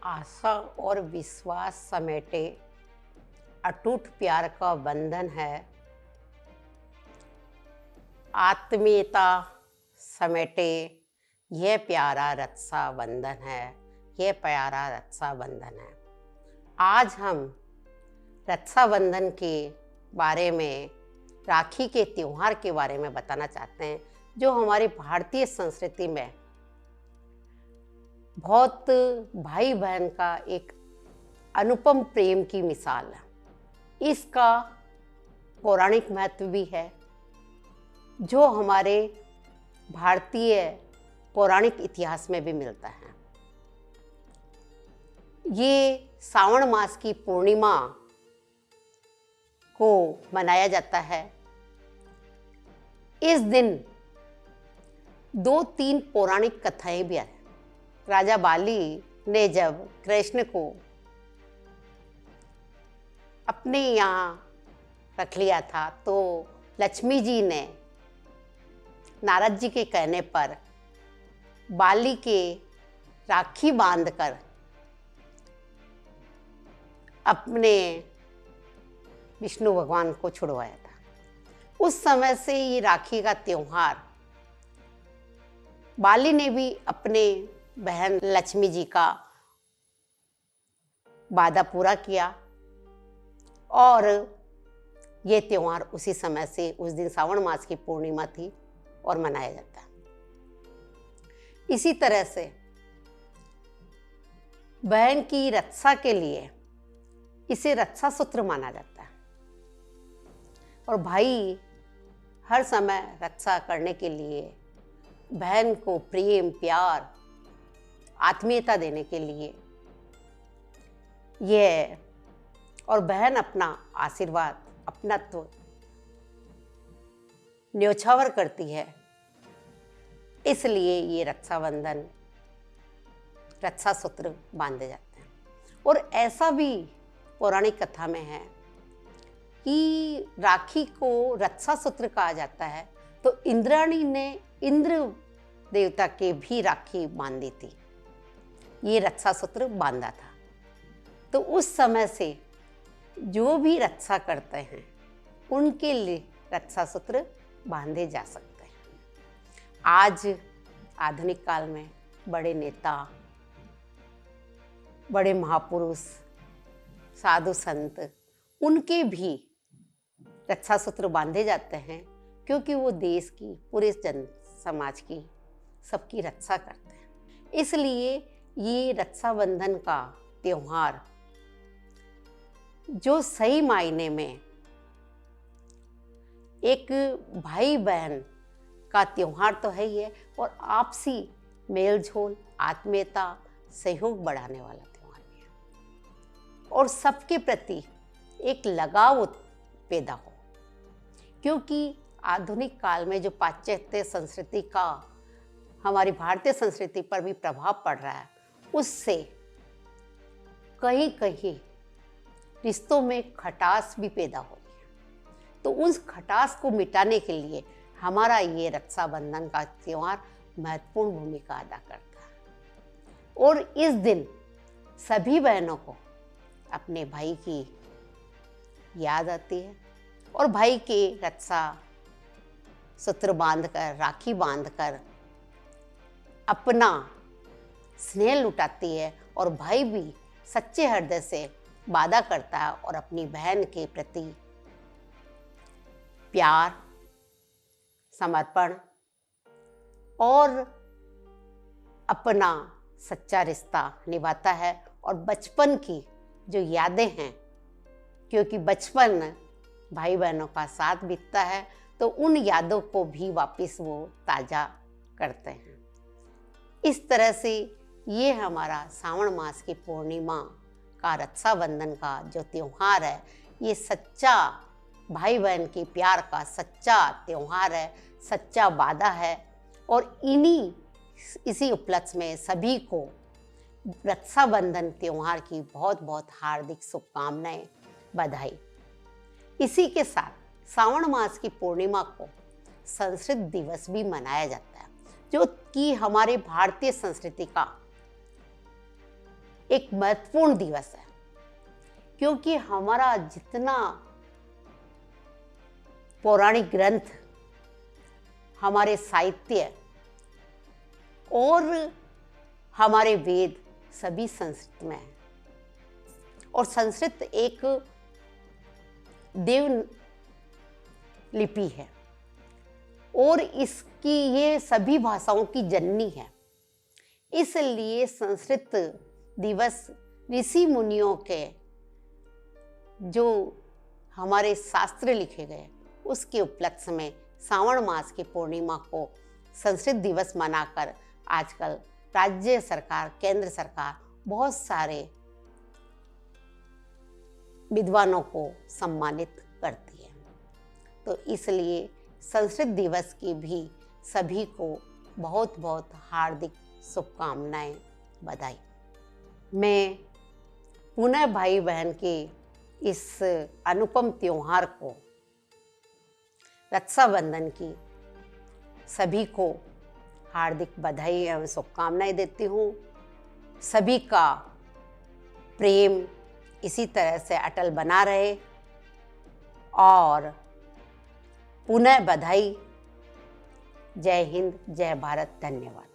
आशा और विश्वास समेटे अटूट प्यार का बंधन है। आत्मीयता समेटे यह प्यारा रक्षा बंधन है। यह प्यारा रक्षा बंधन है। आज हम रक्षाबंधन के बारे में, राखी के त्योहार के बारे में बताना चाहते हैं, जो हमारी भारतीय संस्कृति में बहुत भाई बहन का एक अनुपम प्रेम की मिसाल है। इसका पौराणिक महत्व भी है, जो हमारे भारतीय पौराणिक इतिहास में भी मिलता है। ये श्रावण मास की पूर्णिमा को मनाया जाता है। इस दिन 2-3 पौराणिक कथाएं भी हैं। राजा बाली ने जब कृष्ण को अपने यहाँ रख लिया था, तो लक्ष्मी जी ने नारद जी के कहने पर बाली के राखी बांधकर अपने विष्णु भगवान को छुड़वाया था। उस समय से ये राखी का त्योहार बाली ने भी अपने बहन लक्ष्मी जी का वादा पूरा किया, और ये त्योहार उसी समय से, उस दिन श्रावण मास की पूर्णिमा थी और मनाया जाता है। इसी तरह से बहन की रक्षा के लिए इसे रक्षा सूत्र माना जाता है, और भाई हर समय रक्षा करने के लिए, बहन को प्रेम, प्यार, आत्मीयता देने के लिए यह, और बहन अपना आशीर्वाद, अपनत्व न्योछावर करती है। इसलिए ये रक्षाबंधन, रक्षा सूत्र बांधे जाते हैं। और ऐसा भी पौराणिक कथा में है कि राखी को रक्षा सूत्र कहा जाता है, तो इंद्राणी ने इंद्र देवता के भी राखी बांधी थी, ये रक्षा सूत्र बांधा था। तो उस समय से जो भी रक्षा करते हैं, उनके लिए रक्षा सूत्र बांधे जा सकते हैं। आज आधुनिक काल में बड़े नेता, बड़े महापुरुष, साधु संत, उनके भी रक्षा सूत्र बांधे जाते हैं, क्योंकि वो देश की, पूरे जन समाज की, सबकी रक्षा करते हैं। इसलिए ये रक्षाबंधन का त्योहार, जो सही मायने में एक भाई बहन का त्योहार तो है ही है, और आपसी मेलझोल, आत्मीयता, सहयोग बढ़ाने वाला त्योहार भी है, और सबके प्रति एक लगाव पैदा हो। क्योंकि आधुनिक काल में जो पाश्चात्य संस्कृति का हमारी भारतीय संस्कृति पर भी प्रभाव पड़ रहा है, उससे कहीं कहीं रिश्तों में खटास भी पैदा हो रही है। तो उस खटास को मिटाने के लिए हमारा ये रक्षाबंधन का त्योहार महत्वपूर्ण भूमिका अदा करता है। और इस दिन सभी बहनों को अपने भाई की याद आती है, और भाई के रक्षा सूत्र बांधकर, राखी बांधकर अपना स्नेह लुटाती है, और भाई भी सच्चे हृदय से वादा करता है और अपनी बहन के प्रति प्यार, समर्पण और अपना सच्चा रिश्ता निभाता है। और बचपन की जो यादें हैं, क्योंकि बचपन भाई बहनों का साथ बीतता है, तो उन यादों को भी वापस वो ताज़ा करते हैं। इस तरह से ये हमारा श्रावण मास की पूर्णिमा का, रक्षाबंधन का जो त्योहार है, ये सच्चा भाई बहन की प्यार का सच्चा त्योहार है, सच्चा वादा है। और इसी उपलक्ष्य में सभी को रक्षाबंधन त्योहार की बहुत बहुत हार्दिक शुभकामनाएं, बधाई। इसी के साथ श्रावण मास की पूर्णिमा को संस्कृत दिवस भी मनाया जाता है, जो कि हमारे भारतीय संस्कृति का एक महत्वपूर्ण दिवस है, क्योंकि हमारा जितना पौराणिक ग्रंथ, हमारे साहित्य और हमारे वेद सभी संस्कृत में है। और संस्कृत एक देव लिपि है और इसकी ये सभी भाषाओं की जननी है। इसलिए संस्कृत दिवस ऋषि मुनियों के जो हमारे शास्त्र लिखे गए उसके उपलक्ष्य में श्रावण मास की पूर्णिमा को संस्कृत दिवस मनाकर आजकल राज्य सरकार, केंद्र सरकार बहुत सारे विद्वानों को सम्मानित करती है। तो इसलिए संस्कृत दिवस की भी सभी को बहुत बहुत हार्दिक शुभकामनाएं, बधाई। मैं पुनः भाई बहन के इस अनुपम त्योहार को, रक्षाबंधन की, सभी को हार्दिक बधाई एवं शुभकामनाएं देती हूँ। सभी का प्रेम इसी तरह से अटल बना रहे और पुनः बधाई। जय हिंद, जय भारत, धन्यवाद।